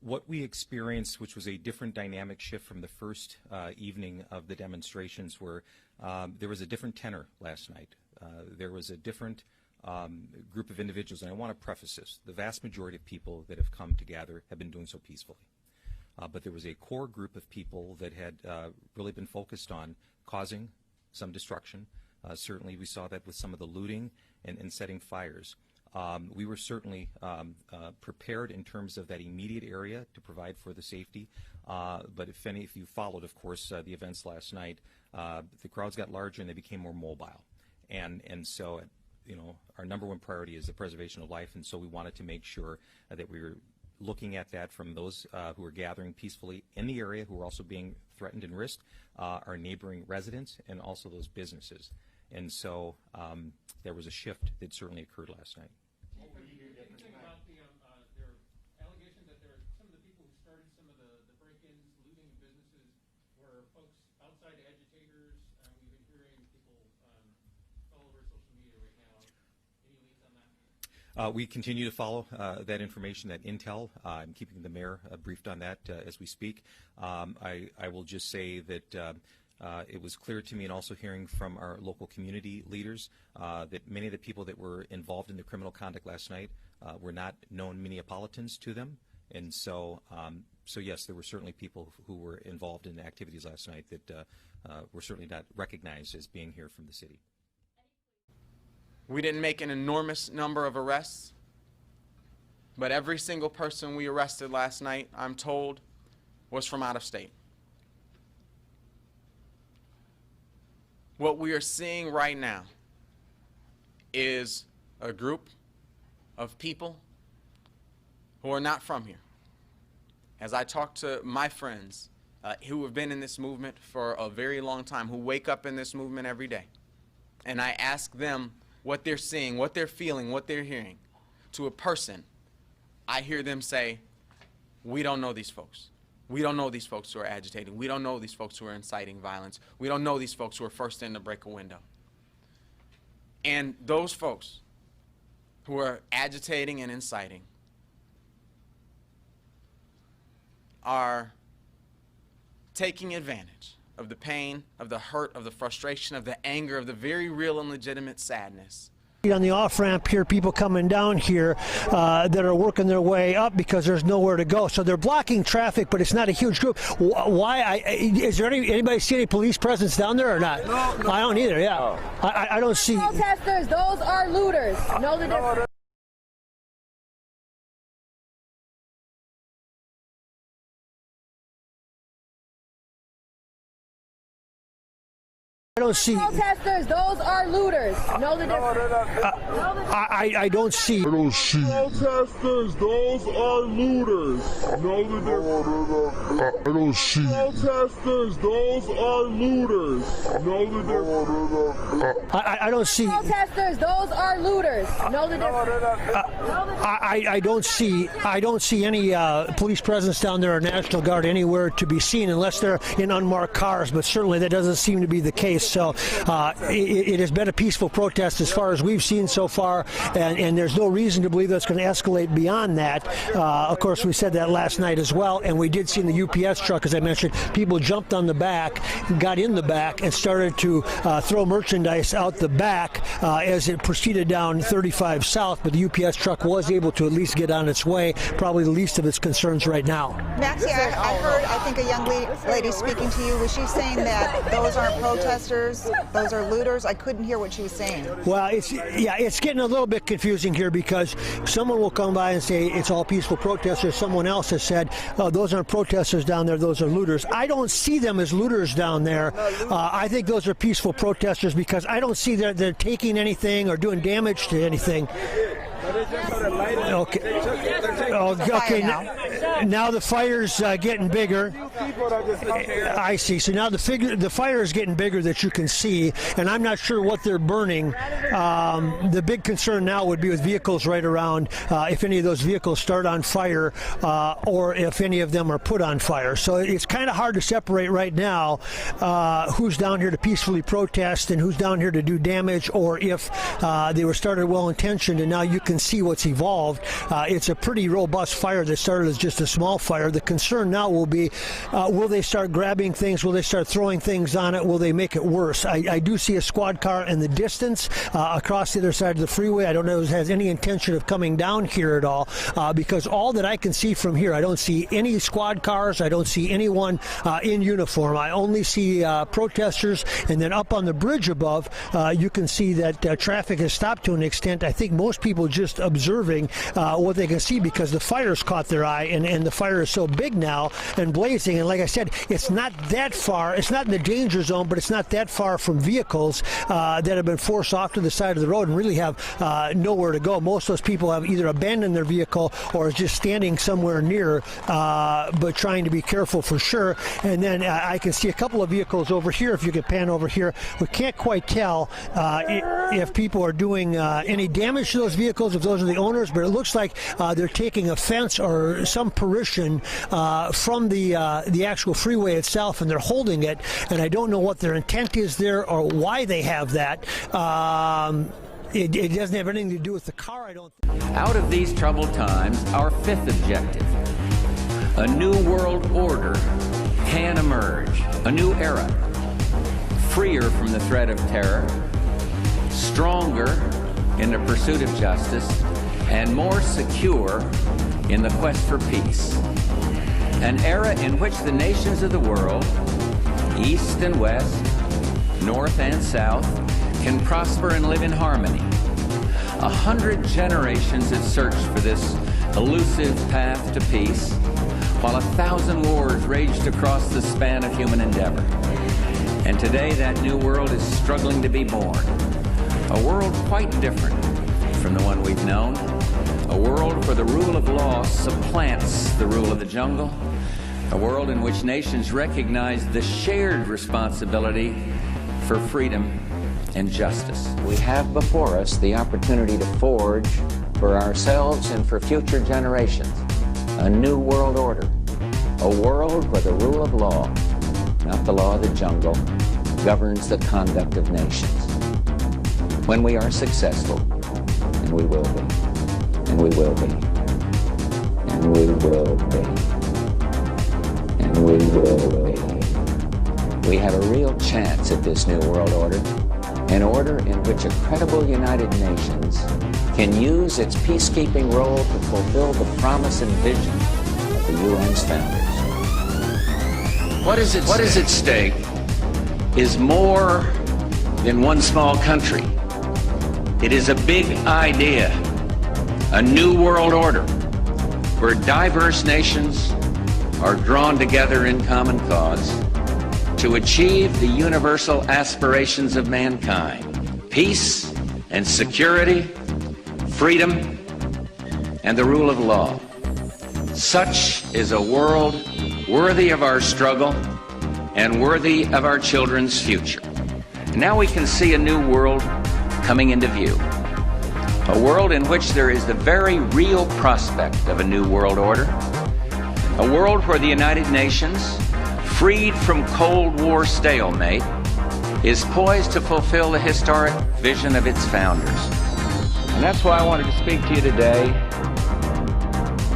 What we experienced, which was a different dynamic shift from the first evening of the demonstrations, were there was a different tenor last night. There was a different group of individuals, and I want to preface this. The vast majority of people that have come to gather have been doing so peacefully. But there was a core group of people that had really been focused on causing some destruction. Certainly we saw that with some of the looting and setting fires. We were certainly prepared in terms of that immediate area to provide for the safety. But if you followed, of course, the events last night, the crowds got larger and they became more mobile. And so, you know, our number one priority is the preservation of life, and so we wanted to make sure that we were looking at that from those who were gathering peacefully in the area, who were also being threatened and risked, our neighboring residents, and also those businesses. And so there was a shift that certainly occurred last night. What do you think about there are allegations that there are some of the people who started some of the break-ins, looting businesses, were folks outside agitators? We've been hearing people all over social media right now. Any leads on that? We continue to follow that information, that intel. I'm keeping the mayor briefed on that as we speak. I will just say that it was clear to me, and also hearing from our local community leaders, that many of the people that were involved in the criminal conduct last night were not known Minneapolitans to them. And so, so yes, there were certainly people who were involved in the activities last night that were certainly not recognized as being here from the city. We didn't make an enormous number of arrests, but every single person we arrested last night, I'm told, was from out of state. What we are seeing right now is a group of people who are not from here. As I talk to my friends who have been in this movement for a very long time, who wake up in this movement every day, and I ask them what they're seeing, what they're feeling, what they're hearing, to a person, I hear them say, we don't know these folks. We don't know these folks who are agitating. We don't know these folks who are inciting violence. We don't know these folks who are first in to break a window. And those folks who are agitating and inciting are taking advantage of the pain, of the hurt, of the frustration, of the anger, of the very real and legitimate sadness. On the off-ramp here, people coming down here that are working their way up because there's nowhere to go. So they're blocking traffic, but it's not a huge group. Why? Is there anybody see any police presence down there or not? No. I don't either, yeah. I don't see. Protesters, those are looters. Know the difference. I don't see. Protesters, those are looters. Know the difference. I don't see. Protesters, those are looters. Know the difference. I don't see. Protesters, those are looters. Know the difference. I don't see. Protesters, those are looters. Know the difference. I don't see. I don't see any police presence down there or National Guard anywhere to be seen unless they're in unmarked cars. But certainly that doesn't seem to be the case. So it has been a peaceful protest as far as we've seen so far, and there's no reason to believe that's going to escalate beyond that. Of course, we said that last night as well, and we did see in the UPS truck, as I mentioned, people jumped on the back, got in the back, and started to throw merchandise out the back as it proceeded down 35 South, but the UPS truck was able to at least get on its way, probably the least of its concerns right now. Maxie, I heard, I think, a young lady speaking to you. Was she saying that those aren't protesters, those are looters? I couldn't hear what she was saying. Well, it's getting a little bit confusing here because someone will come by and say it's all peaceful protesters. Someone else has said, oh, those aren't protesters down there, those are looters. I don't see them as looters down there. I think those are peaceful protesters because I don't see they're taking anything or doing damage to anything. Okay. Okay. Now the fire's getting bigger. I see. So now the fire is getting bigger that you can see, and I'm not sure what they're burning. The big concern now would be with vehicles right around, if any of those vehicles start on fire, or if any of them are put on fire. So it's kind of hard to separate right now who's down here to peacefully protest and who's down here to do damage, or if they were started well-intentioned and now you can see what's evolved. It's a pretty robust fire that started as just a small fire. The concern now will be, will they start grabbing things? Will they start throwing things on it? Will they make it worse? I do see a squad car in the distance across the other side of the freeway. I don't know if it has any intention of coming down here at all, because all that I can see from here, I don't see any squad cars. I don't see anyone in uniform. I only see protesters, and then up on the bridge above, you can see that traffic has stopped to an extent. I think most people just observing what they can see, because the fire's caught their eye, and the fire is so big now and blazing. And like I said, it's not that far. It's not in the danger zone, but it's not that far from vehicles that have been forced off to the side of the road and really have nowhere to go. Most of those people have either abandoned their vehicle or is just standing somewhere near, but trying to be careful for sure. And then I can see a couple of vehicles over here. If you could pan over here, we can't quite tell if people are doing any damage to those vehicles, if those are the owners, but it looks like they're taking a fence or some portion from the actual freeway itself, and they're holding it, and I don't know what their intent is there or why they have that. It doesn't have anything to do with the car, I don't think. Out of these troubled times, our fifth objective, a new world order can emerge, a new era, freer from the threat of terror, stronger in the pursuit of justice, and more secure in the quest for peace. An era in which the nations of the world, east and west, north and south, can prosper and live in harmony. 100 generations have searched for this elusive path to peace, while 1,000 wars raged across the span of human endeavor. And today that new world is struggling to be born. A world quite different from the one we've known. A world where the rule of law supplants the rule of the jungle. A world in which nations recognize the shared responsibility for freedom and justice. We have before us the opportunity to forge for ourselves and for future generations a new world order. A world where the rule of law, not the law of the jungle, governs the conduct of nations. When we are successful, and we will be, and we will be, and we will be, and we will be, we have a real chance at this new world order, an order in which a credible United Nations can use its peacekeeping role to fulfill the promise and vision of the UN's founders. What is at stake is more than one small country. It is a big idea, a new world order, where diverse nations are drawn together in common cause to achieve the universal aspirations of mankind: peace and security, freedom, and the rule of law. Such is a world worthy of our struggle and worthy of our children's future. Now we can see a new world coming into view. A world in which there is the very real prospect of a new world order. A world where the United Nations, freed from Cold War stalemate, is poised to fulfill the historic vision of its founders. And that's why I wanted to speak to you today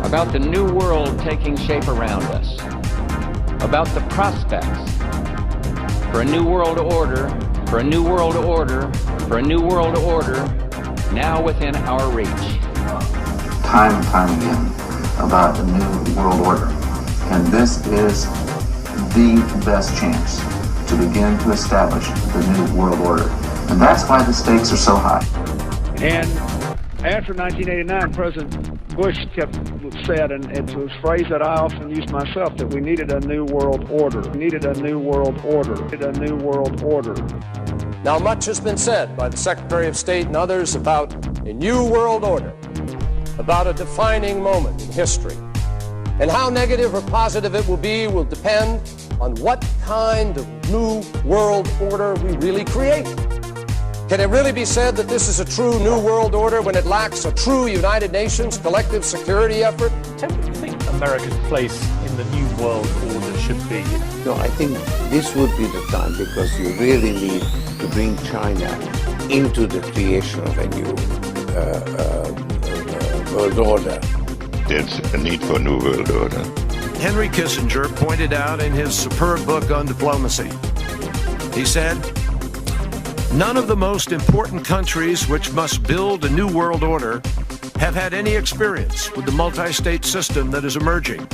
about the new world taking shape around us, about the prospects for a new world order, for a new world order, for a new world order now within our reach. Time and time again about a new world order. And this is the best chance to begin to establish the new world order. And that's why the stakes are so high. And after 1989, President Bush said, and it's a phrase that I often use myself, that we needed a new world order. We needed a new world order. We needed a new world order. Now, much has been said by the Secretary of State and others about a new world order, about a defining moment in history, And how negative or positive it will be will depend on what kind of new world order we really create. Can it really be said that this is a true new world order when it lacks a true United Nations collective security effort? What do you think America's place in the new world order should be? No, I think this would be the time, because you really need to bring China into the creation of a new world order. There's a need for a new world order. Henry Kissinger pointed out in his superb book on diplomacy. He said, "None of the most important countries which must build a new world order have had any experience with the multi-state system that is emerging.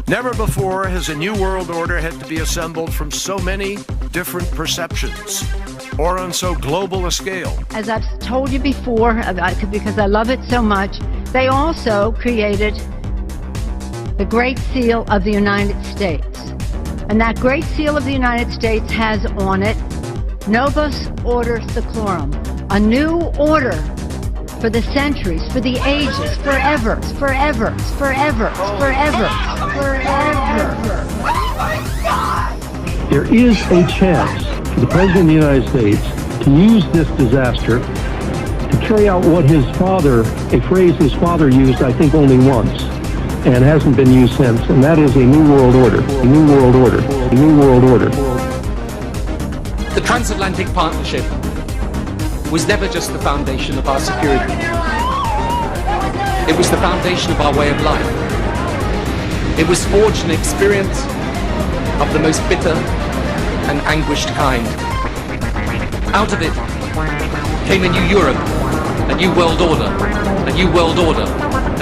Never before has a new world order had to be assembled from so many different perceptions or on so global a scale." As I've told you before, because I love it so much, they also created the Great Seal of the United States. And that Great Seal of the United States has on it, Novus Order Seclorum, a new order for the centuries, for the ages, forever, forever, forever, forever, forever. There is a chance for the President of the United States to use this disaster to carry out what his father, a phrase his father used, I think, only once, and hasn't been used since, and that is a new world order, a new world order, a new world order. The transatlantic partnership was never just the foundation of our security. It was the foundation of our way of life. It was forged in experience of the most bitter and anguished kind. Out of it came a new Europe, a new world order, a new world order,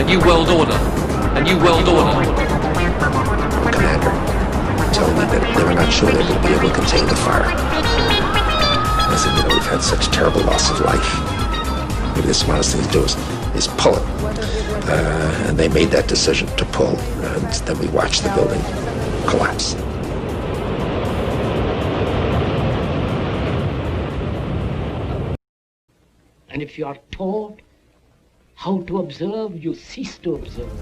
a new world order, a new world order. Commander, telling me that they were not sure they would be able to contain the fire. I said, you know, we've had such terrible loss of life. Maybe the smartest thing to do is pull it. And they made that decision to pull, and then we watched the building collapse. And if you are taught how to observe, you cease to observe.